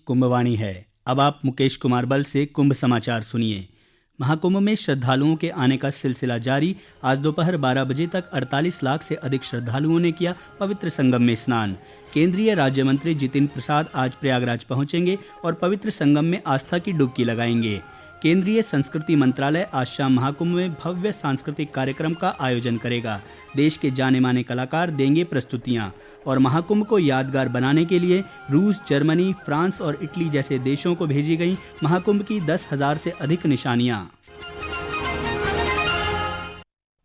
कुंभवाणी है। अब आप मुकेश कुमार बल से कुंभ समाचार सुनिए। महाकुंभ में श्रद्धालुओं के आने का सिलसिला जारी। आज दोपहर 12 बजे तक 48 लाख से अधिक श्रद्धालुओं ने किया पवित्र संगम में स्नान। केंद्रीय राज्य मंत्री जितिन प्रसाद आज प्रयागराज पहुंचेंगे और पवित्र संगम में आस्था की डुबकी लगाएंगे। केंद्रीय संस्कृति मंत्रालय आज शाम महाकुंभ में भव्य सांस्कृतिक कार्यक्रम का आयोजन करेगा। देश के जाने माने कलाकार देंगे प्रस्तुतियां और महाकुंभ को यादगार बनाने के लिए रूस, जर्मनी, फ्रांस और इटली जैसे देशों को भेजी गई महाकुंभ की 10,000 से अधिक निशानियां।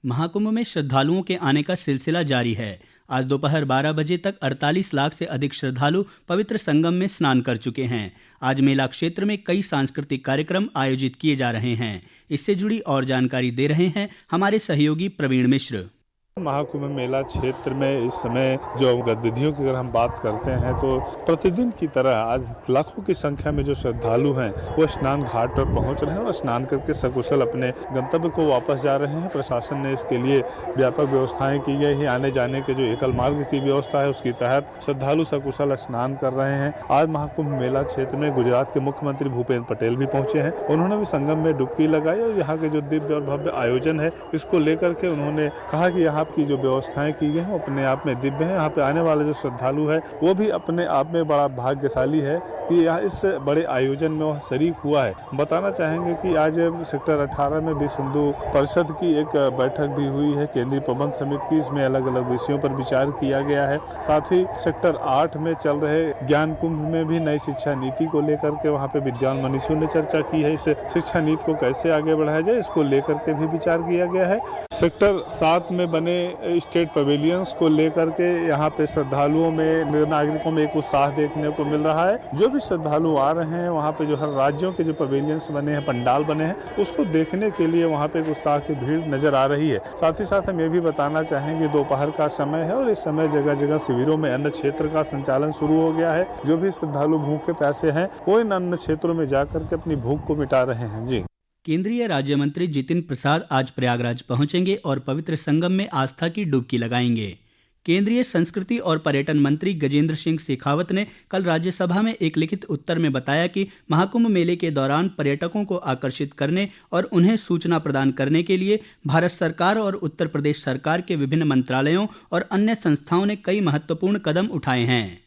महाकुंभ में श्रद्धालुओं के आने का सिलसिला जारी है। आज दोपहर 12 बजे तक 48 लाख से अधिक श्रद्धालु पवित्र संगम में स्नान कर चुके हैं। आज मेला क्षेत्र में कई सांस्कृतिक कार्यक्रम आयोजित किए जा रहे हैं। इससे जुड़ी और जानकारी दे रहे हैं हमारे सहयोगी प्रवीण मिश्र। महाकुंभ मेला क्षेत्र में इस समय जो गतिविधियों की अगर हम बात करते हैं तो प्रतिदिन की तरह आज लाखों की संख्या में जो श्रद्धालु हैं वो स्नान घाट पर पहुंच रहे हैं और स्नान करके सकुशल अपने गंतव्य को वापस जा रहे हैं। प्रशासन ने इसके लिए व्यापक व्यवस्थाएं की गई हैं। आने जाने के जो एकल मार्ग की व्यवस्था है उसके तहत श्रद्धालु सकुशल स्नान कर रहे हैं। आज महाकुंभ मेला क्षेत्र में गुजरात के मुख्यमंत्री भूपेंद्र पटेल भी पहुंचे हैं। उन्होंने भी संगम में डुबकी लगाई और यहाँ के जो दिव्य और भव्य आयोजन है इसको लेकर के उन्होंने कहा कि यहाँ की जो व्यवस्थाएं की गई हैं अपने आप में दिव्य हैं। यहाँ पे आने वाले जो श्रद्धालु है वो भी अपने आप में बड़ा भाग्यशाली है कि यहाँ इस बड़े आयोजन में वह शरीक हुआ है। बताना चाहेंगे कि आज सेक्टर 18 में विश्व हिंदू परिषद की एक बैठक भी हुई है केंद्रीय प्रबंध समिति की। इसमें अलग अलग विषयों पर विचार किया गया है। साथ ही सेक्टर 8 में चल रहे ज्ञान कुंभ में भी नई शिक्षा नीति को लेकर के वहाँ पे विद्वान मनीषियों ने चर्चा की है। इस शिक्षा नीति को कैसे आगे बढ़ाया जाए इसको लेकर के भी विचार किया गया है। सेक्टर 7 में बने स्टेट पवेलियंस को लेकर के यहाँ पे श्रद्धालुओं में, नागरिकों में एक उत्साह देखने को मिल रहा है। जो भी श्रद्धालु आ रहे हैं वहाँ पे जो हर राज्यों के जो पवेलियंस बने हैं, पंडाल बने हैं, उसको देखने के लिए वहाँ पे एक उत्साह की भीड़ नजर आ रही है। साथ ही साथ हम ये भी बताना चाहेंगे दोपहर का समय है और इस समय जगह जगह शिविरों में अन्न क्षेत्र का संचालन शुरू हो गया है। जो भी श्रद्धालु भूखे प्यासे हैं वो इन अन्न क्षेत्रों में जाकर के अपनी भूख को मिटा रहे हैं। जी, केंद्रीय राज्य मंत्री जितिन प्रसाद आज प्रयागराज पहुंचेंगे और पवित्र संगम में आस्था की डुबकी लगाएंगे। केंद्रीय संस्कृति और पर्यटन मंत्री गजेंद्र सिंह शेखावत ने कल राज्यसभा में एक लिखित उत्तर में बताया कि महाकुंभ मेले के दौरान पर्यटकों को आकर्षित करने और उन्हें सूचना प्रदान करने के लिए भारत सरकार और उत्तर प्रदेश सरकार के विभिन्न मंत्रालयों और अन्य संस्थाओं ने कई महत्वपूर्ण कदम उठाए हैं।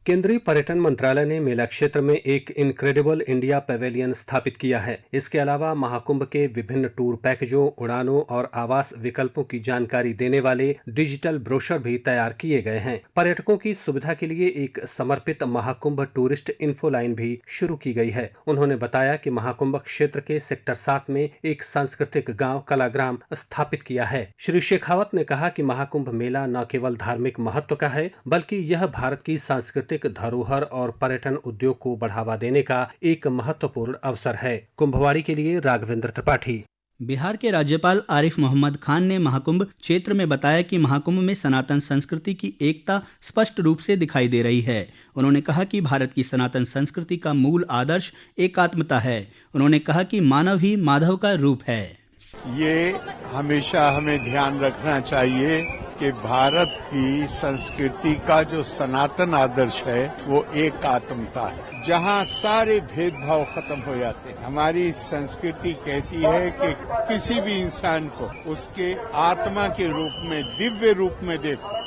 केंद्रीय पर्यटन मंत्रालय ने मेला क्षेत्र में एक इनक्रेडिबल इंडिया पैवेलियन स्थापित किया है। इसके अलावा महाकुंभ के विभिन्न टूर पैकेजों, उड़ानों और आवास विकल्पों की जानकारी देने वाले डिजिटल ब्रोशर भी तैयार किए गए हैं। पर्यटकों की सुविधा के लिए एक समर्पित महाकुंभ टूरिस्ट इन्फो लाइन भी शुरू की गई है। उन्होंने बताया कि महाकुंभ क्षेत्र के सेक्टर 7 में एक सांस्कृतिक गांव कलाग्राम स्थापित किया है। श्री शेखावत ने कहा कि महाकुंभ मेला न केवल धार्मिक महत्व का है बल्कि यह भारत की सांस्कृतिक धरोहर और पर्यटन उद्योग को बढ़ावा देने का एक महत्वपूर्ण अवसर है। कुंभवाड़ी के लिए राघवेंद्र त्रिपाठी। बिहार के राज्यपाल आरिफ मोहम्मद खान ने महाकुंभ क्षेत्र में बताया कि महाकुंभ में सनातन संस्कृति की एकता स्पष्ट रूप से दिखाई दे रही है। उन्होंने कहा कि भारत की सनातन संस्कृति का मूल आदर्श एकात्मता है। उन्होंने कहा कि मानव ही माधव का रूप है। ये हमेशा हमें ध्यान रखना चाहिए कि भारत की संस्कृति का जो सनातन आदर्श है वो एकात्मता है, जहाँ सारे भेदभाव खत्म हो जाते हैं। हमारी संस्कृति कहती है कि किसी भी इंसान को उसके आत्मा के रूप में, दिव्य रूप में देखो।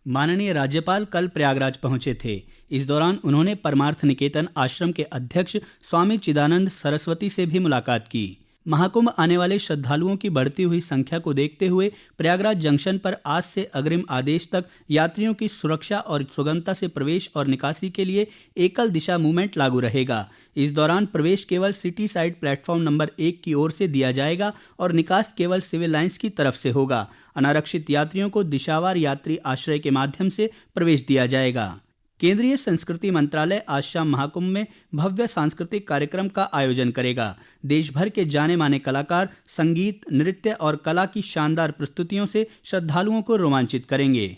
माननीय राज्यपाल कल प्रयागराज पहुंचे थे। इस दौरान उन्होंने परमार्थ निकेतन आश्रम के अध्यक्ष स्वामी चिदानंद सरस्वती से भी मुलाकात की। महाकुंभ आने वाले श्रद्धालुओं की बढ़ती हुई संख्या को देखते हुए प्रयागराज जंक्शन पर आज से अग्रिम आदेश तक यात्रियों की सुरक्षा और सुगमता से प्रवेश और निकासी के लिए एकल दिशा मूवमेंट लागू रहेगा। इस दौरान प्रवेश केवल सिटी साइड प्लेटफॉर्म नंबर 1 की ओर से दिया जाएगा और निकास केवल सिविल लाइंस की तरफ से होगा। अनारक्षित यात्रियों को दिशावार यात्री आश्रय के माध्यम से प्रवेश दिया जाएगा। केंद्रीय संस्कृति मंत्रालय आज शाम महाकुंभ में भव्य सांस्कृतिक कार्यक्रम का आयोजन करेगा। देश भर के जाने माने कलाकार संगीत, नृत्य और कला की शानदार प्रस्तुतियों से श्रद्धालुओं को रोमांचित करेंगे।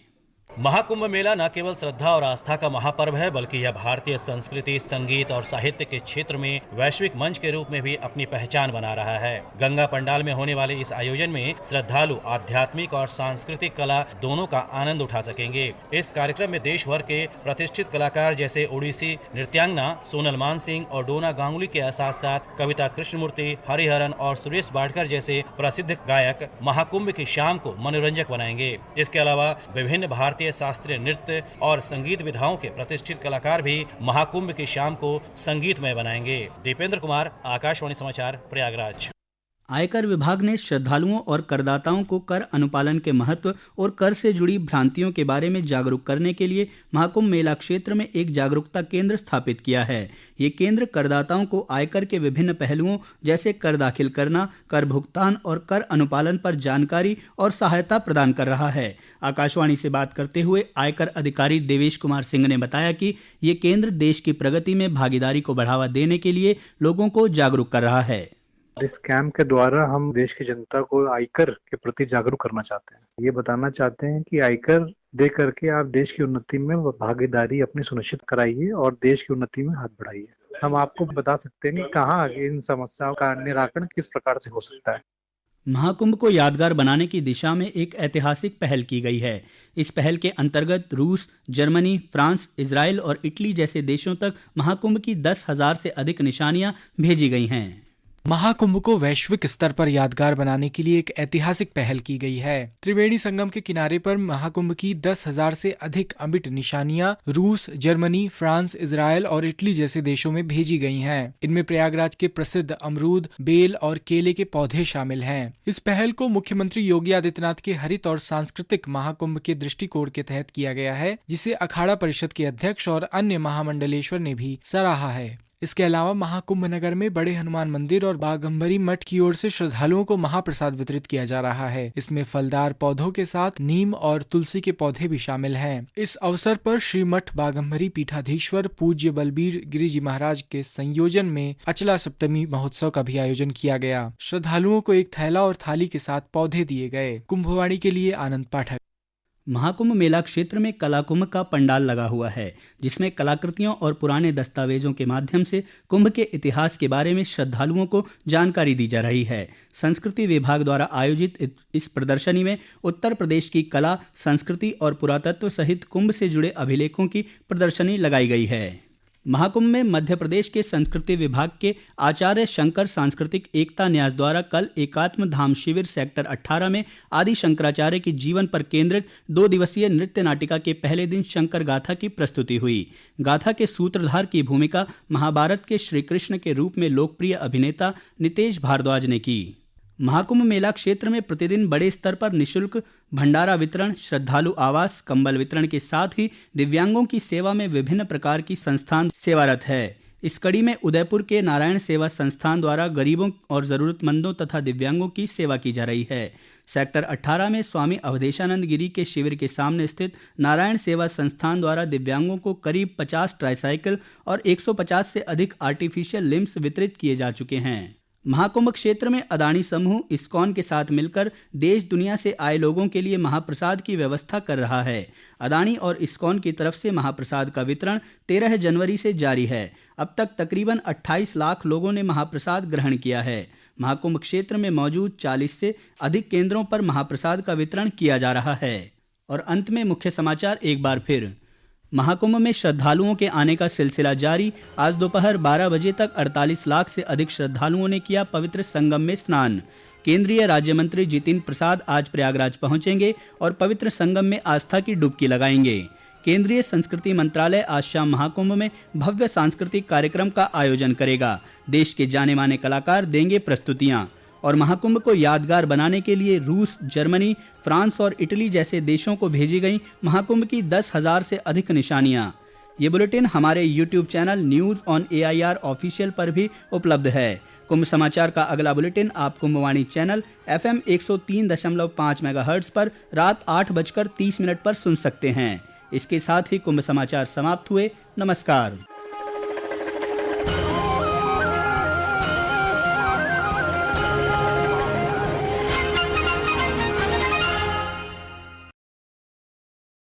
महाकुंभ मेला न केवल श्रद्धा और आस्था का महापर्व है, बल्कि यह भारतीय संस्कृति, संगीत और साहित्य के क्षेत्र में वैश्विक मंच के रूप में भी अपनी पहचान बना रहा है। गंगा पंडाल में होने वाले इस आयोजन में श्रद्धालु आध्यात्मिक और सांस्कृतिक कला दोनों का आनंद उठा सकेंगे। इस कार्यक्रम में देश भर के प्रतिष्ठित कलाकार जैसे ओडिसी नृत्यांगना सोनल मानसिंह और डोना गांगुली के साथ साथ कविता कृष्णमूर्ति, हरिहरन और सुरेश वाडकर जैसे प्रसिद्ध गायक महाकुंभ की शाम को मनोरंजक बनाएंगे। इसके अलावा विभिन्न भारतीय शास्त्रीय नृत्य और संगीत विधाओं के प्रतिष्ठित कलाकार भी महाकुंभ की शाम को संगीतमय बनाएंगे। दीपेंद्र कुमार, आकाशवाणी समाचार, प्रयागराज। आयकर विभाग ने श्रद्धालुओं और करदाताओं को कर अनुपालन के महत्व और कर से जुड़ी भ्रांतियों के बारे में जागरूक करने के लिए महाकुंभ मेला क्षेत्र में एक जागरूकता केंद्र स्थापित किया है। ये केंद्र करदाताओं को आयकर के विभिन्न पहलुओं जैसे कर दाखिल करना, कर भुगतान और कर अनुपालन पर जानकारी और सहायता प्रदान कर रहा है। आकाशवाणी से बात करते हुए आयकर अधिकारी देवेश कुमार सिंह ने बताया कि ये केंद्र देश की प्रगति में भागीदारी को बढ़ावा देने के लिए लोगों को जागरूक कर रहा है। इस कैंप के द्वारा हम देश की जनता को आयकर के प्रति जागरूक करना चाहते हैं। ये बताना चाहते हैं कि आयकर दे करके आप देश की उन्नति में भागीदारी अपनी सुनिश्चित कराइए और देश की उन्नति में हाथ बढ़ाइए। हम आपको बता सकते हैं कि कहाँ आगे इन समस्याओं का निराकरण किस प्रकार से हो सकता है। महाकुंभ को यादगार बनाने की दिशा में एक ऐतिहासिक पहल की गई है। इस पहल के अंतर्गत रूस, जर्मनी, फ्रांस, इजराइल और इटली जैसे देशों तक महाकुंभ की 10,000 से अधिक निशानियां भेजी गई हैं। महाकुंभ को वैश्विक स्तर पर यादगार बनाने के लिए एक ऐतिहासिक पहल की गई है। त्रिवेणी संगम के किनारे पर महाकुंभ की 10,000 से अधिक अमिट निशानियां रूस, जर्मनी, फ्रांस, इजराइल और इटली जैसे देशों में भेजी गई हैं। इनमें प्रयागराज के प्रसिद्ध अमरूद, बेल और केले के पौधे शामिल हैं। इस पहल को मुख्यमंत्री योगी आदित्यनाथ के हरित और सांस्कृतिक महाकुंभ के दृष्टिकोण के तहत किया गया है, जिसे अखाड़ा परिषद के अध्यक्ष और अन्य महामंडलेश्वर ने भी सराहा है। इसके अलावा महाकुंभ नगर में बड़े हनुमान मंदिर और बाघंबरी मठ की ओर से श्रद्धालुओं को महाप्रसाद वितरित किया जा रहा है। इसमें फलदार पौधों के साथ नीम और तुलसी के पौधे भी शामिल हैं। इस अवसर पर श्री मठ बाघंबरी पीठाधीश्वर पूज्य बलबीर गिरी जी महाराज के संयोजन में अचला सप्तमी महोत्सव का भी आयोजन किया गया। श्रद्धालुओं को एक थैला और थाली के साथ पौधे दिए गए। कुंभवाणी के लिए आनंद पाठक। महाकुंभ मेला क्षेत्र में कलाकुंभ का पंडाल लगा हुआ है, जिसमें कलाकृतियों और पुराने दस्तावेजों के माध्यम से कुंभ के इतिहास के बारे में श्रद्धालुओं को जानकारी दी जा रही है। संस्कृति विभाग द्वारा आयोजित इस प्रदर्शनी में उत्तर प्रदेश की कला, संस्कृति और पुरातत्व सहित कुंभ से जुड़े अभिलेखों की प्रदर्शनी लगाई गई है। महाकुंभ में मध्य प्रदेश के संस्कृति विभाग के आचार्य शंकर सांस्कृतिक एकता न्यास द्वारा कल एकात्म धाम शिविर सेक्टर 18 में आदि शंकराचार्य के जीवन पर केंद्रित 2 दिवसीय नृत्य नाटिका के पहले दिन शंकर गाथा की प्रस्तुति हुई। गाथा के सूत्रधार की भूमिका महाभारत के श्री कृष्ण के रूप में लोकप्रिय अभिनेता नितेश भारद्वाज ने की। महाकुंभ मेला क्षेत्र में प्रतिदिन बड़े स्तर पर निशुल्क भंडारा वितरण, श्रद्धालु आवास, कंबल वितरण के साथ ही दिव्यांगों की सेवा में विभिन्न प्रकार की संस्थान सेवारत है। इस कड़ी में उदयपुर के नारायण सेवा संस्थान द्वारा गरीबों और जरूरतमंदों तथा दिव्यांगों की सेवा की जा रही है। सेक्टर 18 में स्वामी अवधेशानंद गिरी के शिविर के सामने स्थित नारायण सेवा संस्थान द्वारा दिव्यांगों को करीब 50 ट्राईसाइकिल और 150 से अधिक आर्टिफिशियल लिम्स वितरित किए जा चुके हैं। महाकुंभ क्षेत्र में अदानी समूह इस्कॉन के साथ मिलकर देश दुनिया से आए लोगों के लिए महाप्रसाद की व्यवस्था कर रहा है। अदानी और इस्कॉन की तरफ से महाप्रसाद का वितरण 13 जनवरी से जारी है। अब तक तकरीबन 28 लाख लोगों ने महाप्रसाद ग्रहण किया है। महाकुंभ क्षेत्र में मौजूद 40 से अधिक केंद्रों पर महाप्रसाद का वितरण किया जा रहा है। और अंत में मुख्य समाचार एक बार फिर। महाकुंभ में श्रद्धालुओं के आने का सिलसिला जारी। आज दोपहर 12 बजे तक 48 लाख से अधिक श्रद्धालुओं ने किया पवित्र संगम में स्नान। केंद्रीय राज्य मंत्री जितिन प्रसाद आज प्रयागराज पहुंचेंगे और पवित्र संगम में आस्था की डुबकी लगाएंगे। केंद्रीय संस्कृति मंत्रालय आज शाम महाकुंभ में भव्य सांस्कृतिक कार्यक्रम का आयोजन करेगा। देश के जाने माने कलाकार देंगे प्रस्तुतियां। और महाकुंभ को यादगार बनाने के लिए रूस, जर्मनी, फ्रांस और इटली जैसे देशों को भेजी गई महाकुंभ की 10,000 से अधिक निशानियां। ये बुलेटिन हमारे YouTube channel news on AIR official पर भी उपलब्ध है। कुंभ समाचार का अगला बुलेटिन आप कुंभवाणी चैनल FM 103.5 मेगाहर्ट्ज पर रात 8:30 पर सुन सकते हैं। इसके साथ ही कुंभ समाचार समाप्त हुए। नमस्कार।